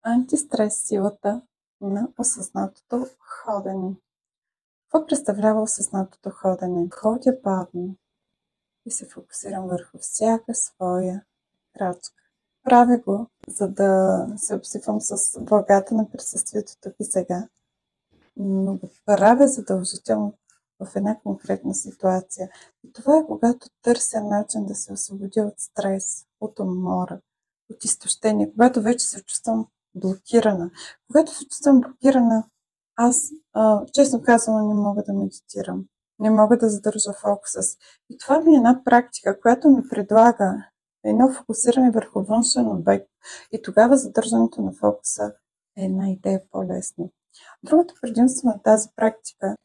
Антистрес силата на осъзнатото ходене. Какво представлява осъзнатото ходене? Ходя бавно и се фокусирам върху всяка своя крачка. Правя го, за да се обсипвам с благата на присъствието тук и сега, но го правя задължително в една конкретна ситуация. И това е когато търся начин да се освободя от стрес, от умора, от изтощение, когато вече се чувствам блокирана. Когато се чувствам блокирана, аз, честно казано, не мога да медитирам. Не мога да задържа фокуса си. И това ми е една практика, която ми предлага едно фокусиране върху външен обект. И тогава задържането на фокуса е една идея по-лесно. Другото предимство на тази практика,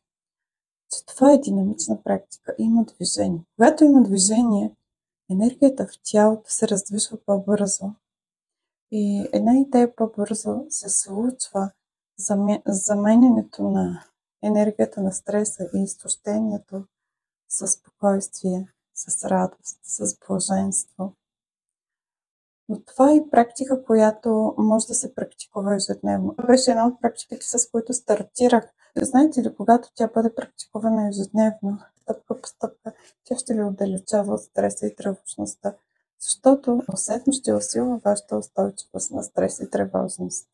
че това е динамична практика, има движение. Когато има движение, енергията в тялото се раздвижва по-бързо и една идея по-бързо се случва заменянето на енергията на стреса и изтощението с спокойствие, с радост, с блаженство. Но това е практика, която може да се практикува ежедневно. Това беше една от практиките, с които стартирах. Знаете ли, когато тя бъде практикувана ежедневно, стъпка по стъпка, тя ще ви отдалечава от стреса и тревожността, защото усетно ще усилва вашата устойчивост на стрес и тревожност.